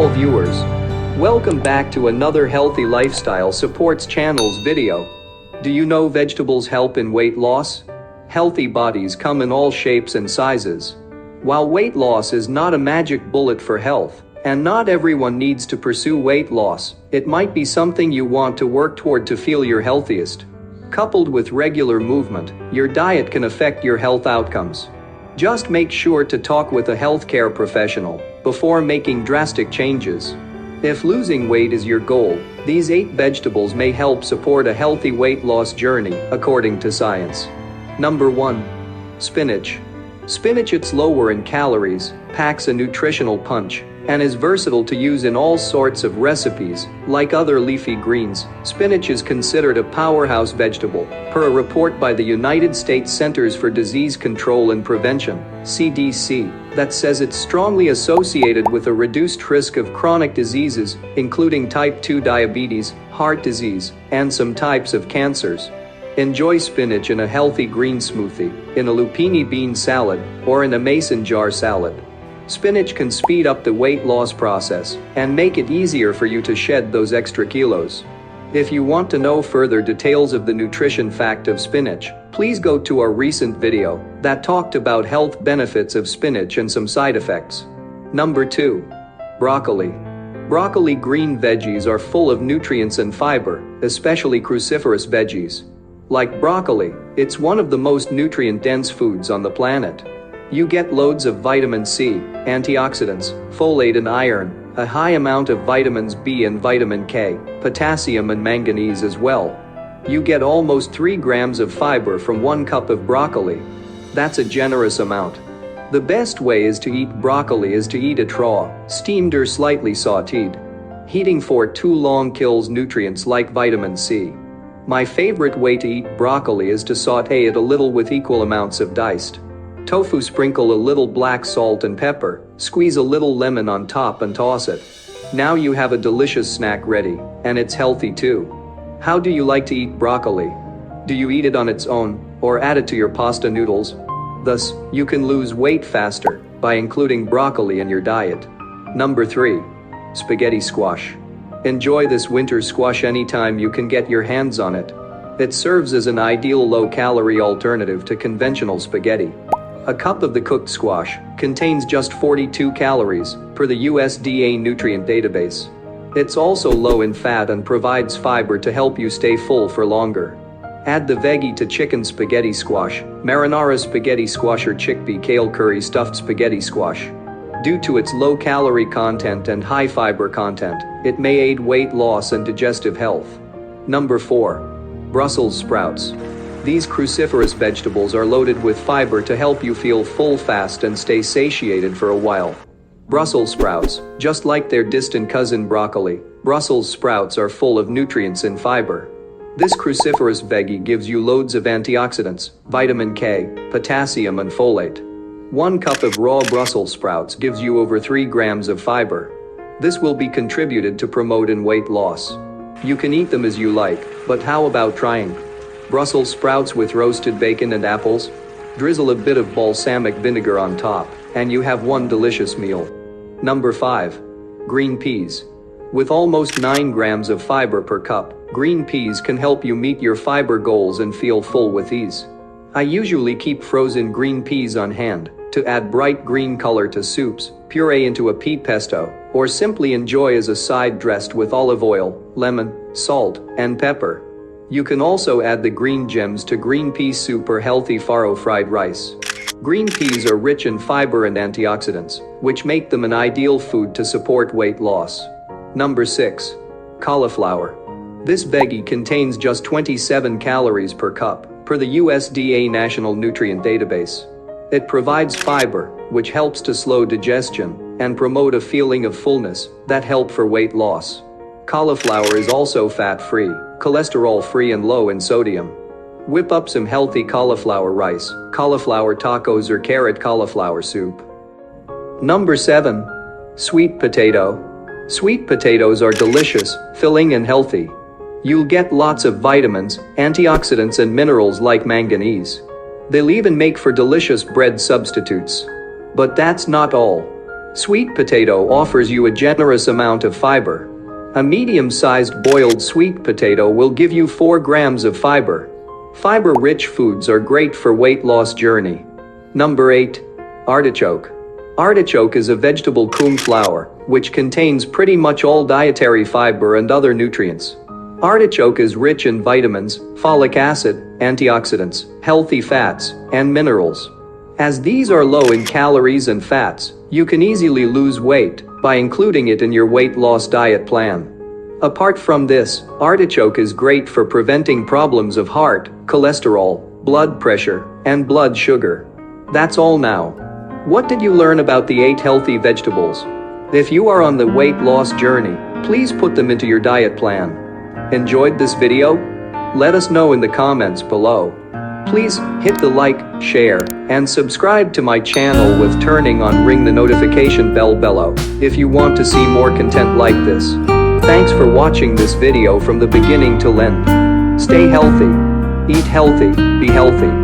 all viewers. Welcome back to another Healthy Lifestyle Supports Channel's video. Do you know vegetables help in weight loss? Healthy bodies come in all shapes and sizes. While weight loss is not a magic bullet for health, and not everyone needs to pursue weight loss, it might be something you want to work toward to feel your healthiest. Coupled with regular movement, your diet can affect your health outcomes. Just make sure to talk with a healthcare professional before making drastic changes. If losing weight is your goal, these 8 vegetables may help support a healthy weight loss journey, according to science. Number 1. Spinach. Spinach, it's lower in calories, packs a nutritional punch, and is versatile to use in all sorts of recipes. Like other leafy greens, spinach is considered a powerhouse vegetable, per a report by the United States Centers for Disease Control and Prevention, CDC, that says it's strongly associated with a reduced risk of chronic diseases, including type 2 diabetes, heart disease, and some types of cancers. Enjoy spinach in a healthy green smoothie, in a lupini bean salad, or in a mason jar salad. Spinach can speed up the weight loss process and make it easier for you to shed those extra kilos. If you want to know further details of the nutrition fact of spinach, please go to our recent video that talked about health benefits of spinach and some side effects. Number 2. Broccoli. Broccoli green veggies are full of nutrients and fiber, especially cruciferous veggies. Like broccoli, it's one of the most nutrient-dense foods on the planet. You get loads of vitamin C, antioxidants, folate and iron, a high amount of vitamins B and vitamin K, potassium and manganese as well. You get almost 3 grams of fiber from 1 cup of broccoli. That's a generous amount. The best way is to eat broccoli is to eat it raw, steamed or slightly sauteed. Heating for too long kills nutrients like vitamin C. My favorite way to eat broccoli is to saute it a little with equal amounts of diced tofu, sprinkle a little black salt and pepper, squeeze a little lemon on top and toss it. Now you have a delicious snack ready, and it's healthy too. How do you like to eat broccoli? Do you eat it on its own, or add it to your pasta noodles? Thus, you can lose weight faster by including broccoli in your diet. Number 3. Spaghetti squash. Enjoy this winter squash anytime you can get your hands on it. It serves as an ideal low-calorie alternative to conventional spaghetti. A cup of the cooked squash contains just 42 calories, per the USDA nutrient database. It's also low in fat and provides fiber to help you stay full for longer. Add the veggie to chicken spaghetti squash, marinara spaghetti squash or chickpea kale curry stuffed spaghetti squash. Due to its low calorie content and high fiber content, it may aid weight loss and digestive health. Number 4. Brussels sprouts. These cruciferous vegetables are loaded with fiber to help you feel full fast and stay satiated for a while. Brussels sprouts, just like their distant cousin broccoli, Brussels sprouts are full of nutrients and fiber. This cruciferous veggie gives you loads of antioxidants, vitamin K, potassium and folate. 1 cup of raw Brussels sprouts gives you over 3 grams of fiber. This will be contributed to promote in weight loss. You can eat them as you like, but how about trying Brussels sprouts with roasted bacon and apples? Drizzle a bit of balsamic vinegar on top, and you have one delicious meal. Number 5. Green peas. With almost 9 grams of fiber per cup, green peas can help you meet your fiber goals and feel full with ease. I usually keep frozen green peas on hand to add bright green color to soups, puree into a pea pesto, or simply enjoy as a side dressed with olive oil, lemon, salt, and pepper. You can also add the green gems to green pea soup or healthy farro fried rice. Green peas are rich in fiber and antioxidants, which make them an ideal food to support weight loss. Number 6. Cauliflower. This veggie contains just 27 calories per cup, per the USDA National Nutrient Database. It provides fiber, which helps to slow digestion and promote a feeling of fullness that help for weight loss. Cauliflower is also fat-free, cholesterol-free and low in sodium. Whip up some healthy cauliflower rice, cauliflower tacos or carrot cauliflower soup. Number 7. Sweet potato. Sweet potatoes are delicious, filling and healthy. You'll get lots of vitamins, antioxidants and minerals like manganese. They'll even make for delicious bread substitutes. But that's not all. Sweet potato offers you a generous amount of fiber. A medium-sized boiled sweet potato will give you 4 grams of fiber. Fiber-rich foods are great for weight loss journey. Number 8. Artichoke. Artichoke is a vegetable cauliflower, which contains pretty much all dietary fiber and other nutrients. Artichoke is rich in vitamins, folic acid, antioxidants, healthy fats, and minerals. As these are low in calories and fats, you can easily lose weight by including it in your weight loss diet plan. Apart from this, artichoke is great for preventing problems of heart, cholesterol, blood pressure, and blood sugar. That's all now. What did you learn about the 8 healthy vegetables? If you are on the weight loss journey, please put them into your diet plan. Enjoyed this video? Let us know in the comments below. Please hit the like, share, and subscribe to my channel with turning on ring the notification bell below if you want to see more content like this. Thanks for watching this video from the beginning till end. Stay healthy, eat healthy, be healthy.